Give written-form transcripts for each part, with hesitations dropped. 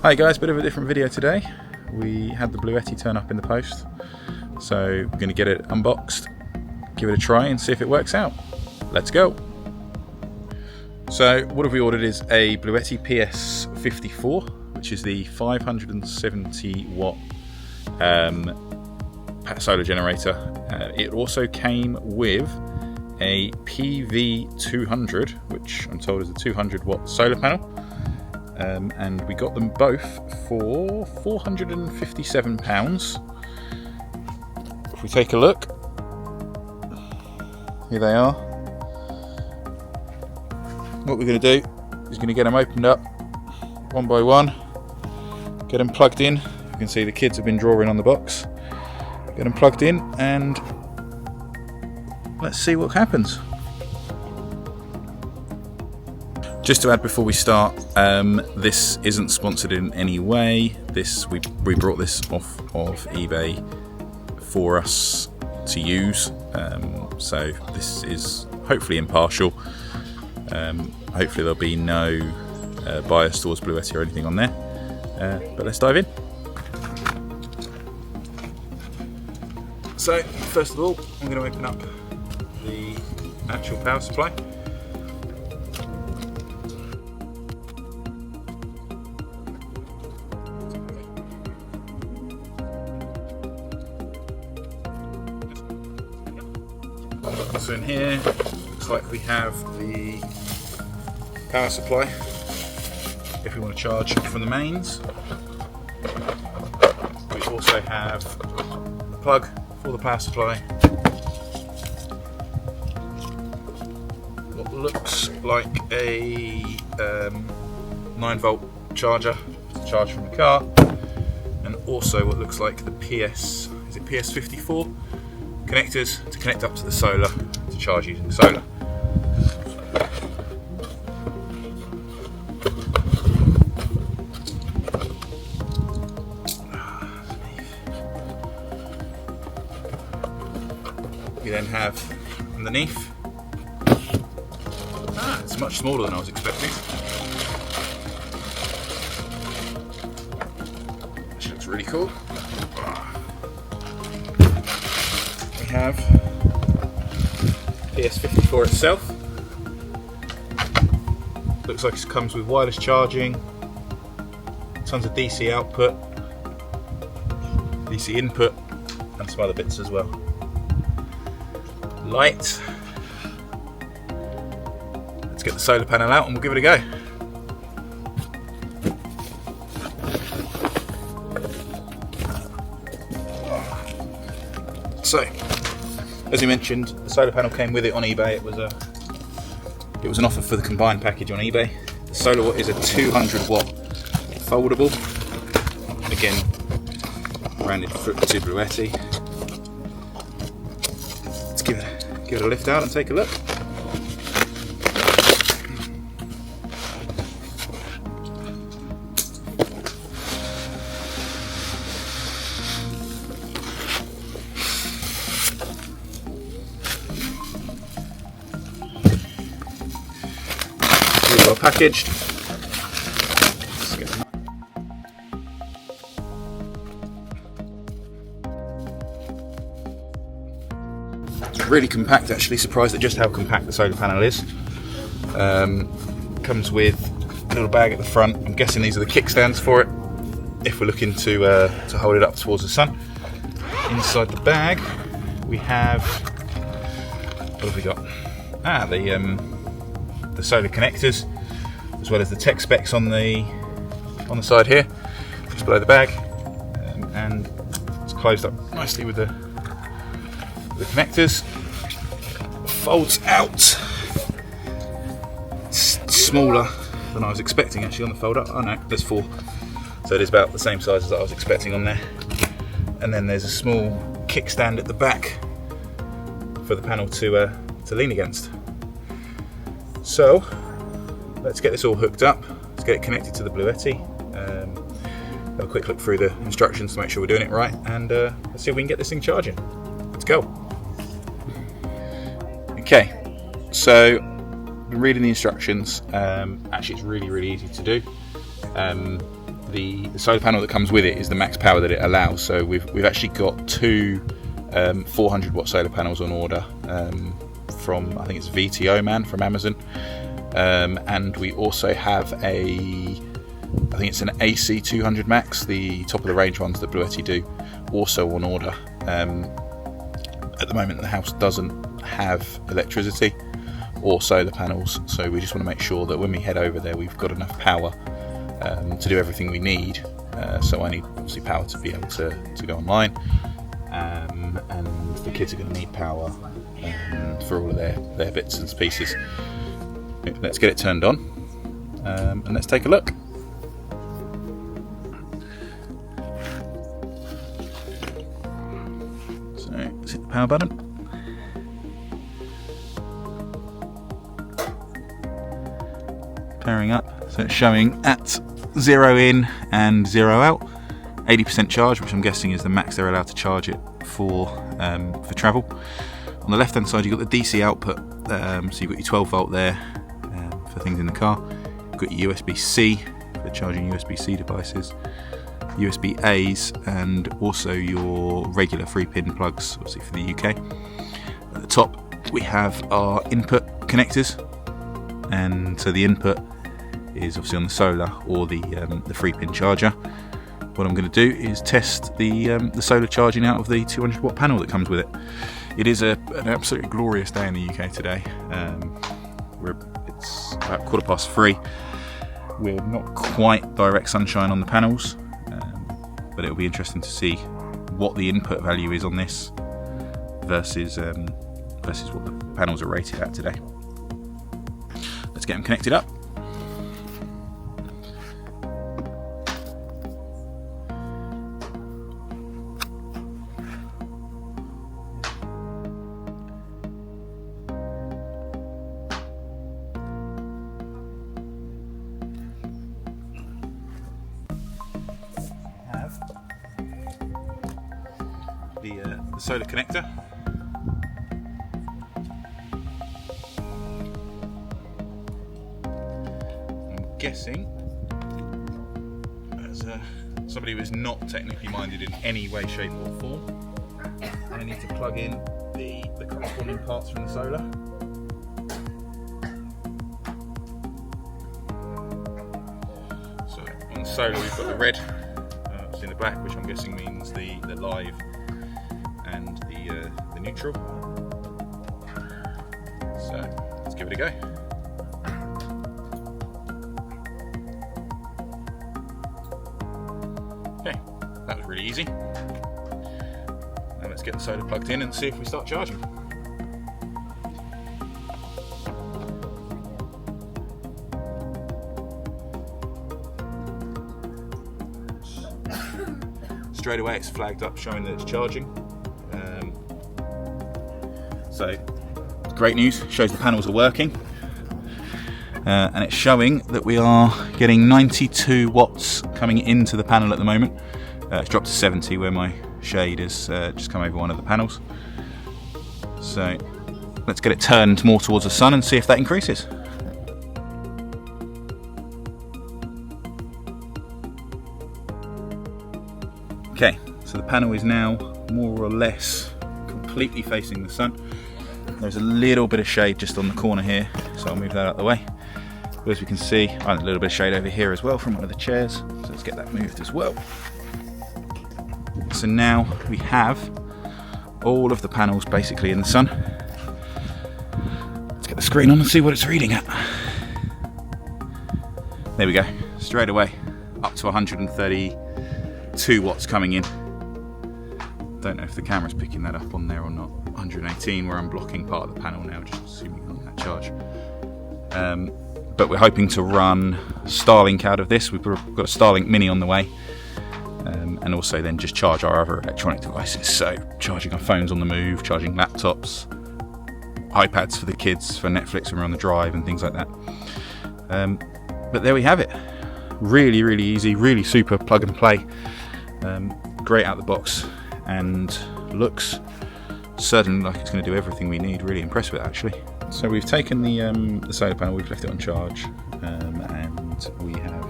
Hi guys, bit of a different video today. We had the Bluetti turn up in the post, so we're going to get it unboxed, give it a try and see if it works out. Let's go! So what have we ordered is a Bluetti PS54, which is the 570 watt solar generator. It also came with a PV200, which I'm told is a 200 watt solar panel. And we got them both for £457. If we take a look, here they are. What we're going to do is going to get them opened up one by one, get them plugged in. You can see the kids have been drawing on the box. Get them plugged in and let's see what happens. Just to add before we start, this isn't sponsored in any way. We brought this off of eBay for us to use, so this is hopefully impartial. Hopefully there'll be no bias towards Bluetti or anything on there, but let's dive in. So first of all, I'm going to open up the actual power supply. So in here, looks like we have the power supply if we want to charge from the mains. We also have the plug for the power supply. What looks like a 9-volt charger to charge from the car, and also what looks like the PS54 connectors to connect up to the solar to charge using solar. We then have underneath, it's much smaller than I was expecting. Which looks really cool. We have PS54 itself. Looks like it comes with wireless charging, tons of DC output, DC input, and some other bits as well. Light. Let's get the solar panel out and we'll give it a go. So, as you mentioned, the solar panel came with it on eBay. It was an offer for the combined package on eBay. The solar is a 200 watt foldable. Again, branded to Bluetti. Let's give it a lift out and take a look. Well packaged. Really compact, actually. Surprised at just how compact the solar panel is. Comes with a little bag at the front. I'm guessing these are the kickstands for it, if we're looking to hold it up towards the sun. Inside the bag we have, what have we got? The solar connectors, as well as the tech specs on the side here, just below the bag, and it's closed up nicely with the connectors. Folds out. It's smaller than I was expecting actually on the fold up. Oh no, there's 4, so it is about the same size as I was expecting on there. And then there's a small kickstand at the back for the panel to lean against. So let's get this all hooked up. Let's get it connected to the Bluetti. Have a quick look through the instructions to make sure we're doing it right, and let's see if we can get this thing charging. Let's go. Okay, so been reading the instructions. Actually, it's really easy to do. the solar panel that comes with it is the max power that it allows. So we've actually got two 400 watt solar panels on order from, I think it's VTO Man from Amazon, and we also have I think it's an AC 200 Max, the top of the range ones that Bluetti do, also on order. At the moment the house doesn't have electricity or solar panels, so we just want to make sure that when we head over there we've got enough power to do everything we need. So I need obviously power to be able to go online, and the kids are going to need power for all of their bits and pieces. Let's get it turned on, and let's take a look. So let's hit the power button. Pairing up, so it's showing at 0 in and 0 out, 80% charge, which I'm guessing is the max they're allowed to charge it for travel. On the left hand side you've got the DC output, so you've got your 12 volt there for things in the car. You've got your USB-C for charging USB-C devices, USB-A's, and also your regular 3-pin plugs, obviously for the UK. At the top we have our input connectors, and so the input is obviously on the solar or the 3-pin charger. What I'm going to do is test the solar charging out of the 200 watt panel that comes with it. It is an absolutely glorious day in the UK today. It's about 3:15. We're not quite direct sunshine on the panels, but it'll be interesting to see what the input value is on this versus what the panels are rated at today. Let's get them connected up. The solar connector. I'm guessing, as somebody who is not technically minded in any way, shape or form, I need to plug in the corresponding parts from the solar. So on the solar we've got the red, in the black, which I'm guessing means the live and the neutral. So let's give it a go. Okay, that was really easy. Now let's get the solar plugged in and see if we start charging. Straight away it's flagged up showing that it's charging. So great news, shows the panels are working, and it's showing that we are getting 92 watts coming into the panel at the moment. It's dropped to 70 where my shade has just come over one of the panels. So let's get it turned more towards the sun and see if that increases. Okay, so the panel is now more or less completely facing the sun. There's a little bit of shade just on the corner here, so I'll move that out of the way. But as we can see, a little bit of shade over here as well from one of the chairs, so let's get that moved as well. So now we have all of the panels basically in the sun. Let's get the screen on and see what it's reading at. There we go, straight away up to 132 watts coming in. Don't know if the camera's picking that up on there or not. 118, where I'm blocking part of the panel now, just assuming on that charge. But we're hoping to run Starlink out of this. We've got a Starlink Mini on the way, and also then just charge our other electronic devices. So charging our phones on the move, charging laptops, iPads for the kids, for Netflix when we're on the drive and things like that. But there we have it. Really, really easy, really super plug and play. Great out the box, and looks certainly like it's going to do everything we need. Really impressed with it actually. So we've taken the solar panel, we've left it on charge, and we have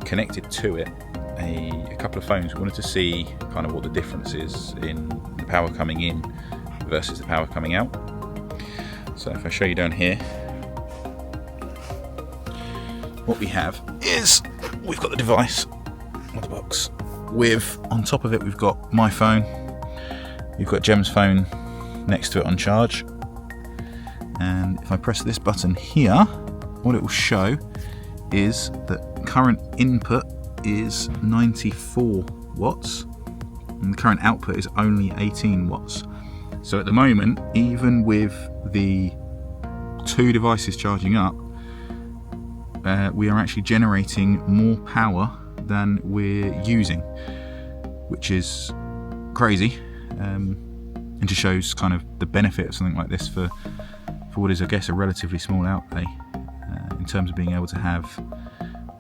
connected to it a couple of phones. We wanted to see kind of what the difference is in the power coming in versus the power coming out. So if I show you down here, what we have is we've got the device on the box with, on top of it we've got my phone, we've got Gem's phone next to it on charge, and if I press this button here, what it will show is that current input is 94 watts and the current output is only 18 watts. So at the moment, even with the two devices charging up, we are actually generating more power than we're using, which is crazy, and just shows kind of the benefit of something like this for what is, I guess, a relatively small outlay in terms of being able to have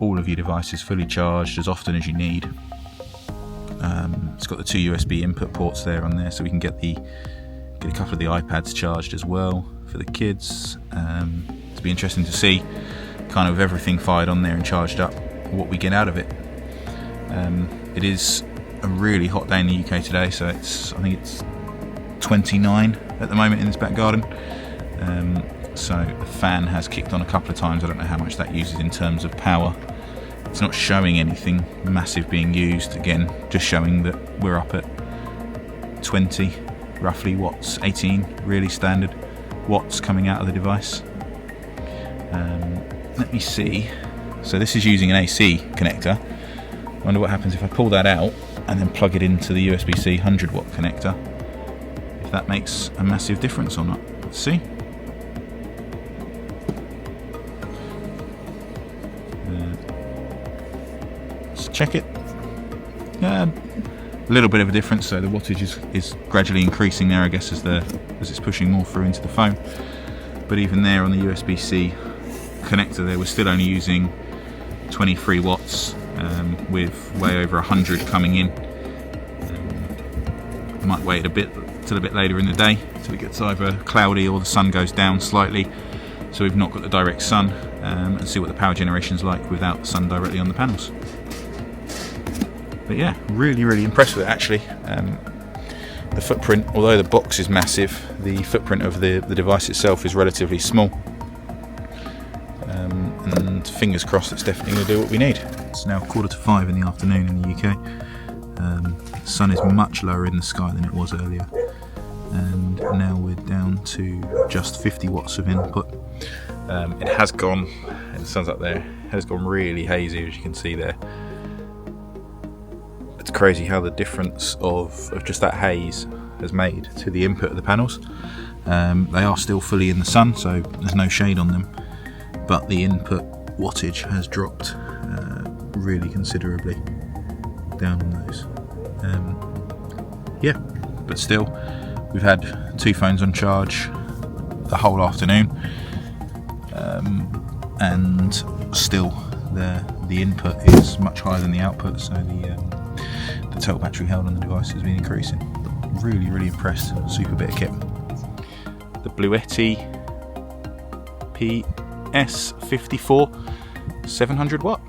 all of your devices fully charged as often as you need. It's got the two USB input ports there on there, so we can get a couple of the iPads charged as well for the kids. It'll be interesting to see, kind of everything fired on there and charged up, what we get out of it. It is a really hot day in the UK today, so I think it's 29 at the moment in this back garden. So the fan has kicked on a couple of times. I don't know how much that uses in terms of power. It's not showing anything massive being used, again just showing that we're up at 20 roughly watts, 18 really standard watts coming out of the device. Let me see, so this is using an AC connector. I wonder what happens if I pull that out and then plug it into the USB-C 100 watt connector, if that makes a massive difference or not. Let's see. Let's check it. A little bit of a difference, so the wattage is gradually increasing there, I guess, as it's pushing more through into the phone. But even there on the USB-C connector there, we're still only using 23 watts with way over 100 coming in. I might wait a bit till a bit later in the day till it gets either cloudy or the sun goes down slightly, so we've not got the direct sun, and see what the power generation is like without the sun directly on the panels. But yeah, really impressed with it actually. The footprint, although the box is massive, the footprint of the device itself is relatively small. And fingers crossed it's definitely going to do what we need. It's now 4:45 in the afternoon in the UK. The sun is much lower in the sky than it was earlier, and now we're down to just 50 watts of input. It has gone, and the sun's up there, it has gone really hazy, as you can see there. It's crazy how the difference of just that haze has made to the input of the panels. They are still fully in the sun, so there's no shade on them, but the input wattage has dropped really considerably down on those. Yeah, but still, we've had two phones on charge the whole afternoon, and still the input is much higher than the output, so the total battery held on the device has been increasing. Really impressed. Super bit of kit. The Bluetti PS54 700 watt.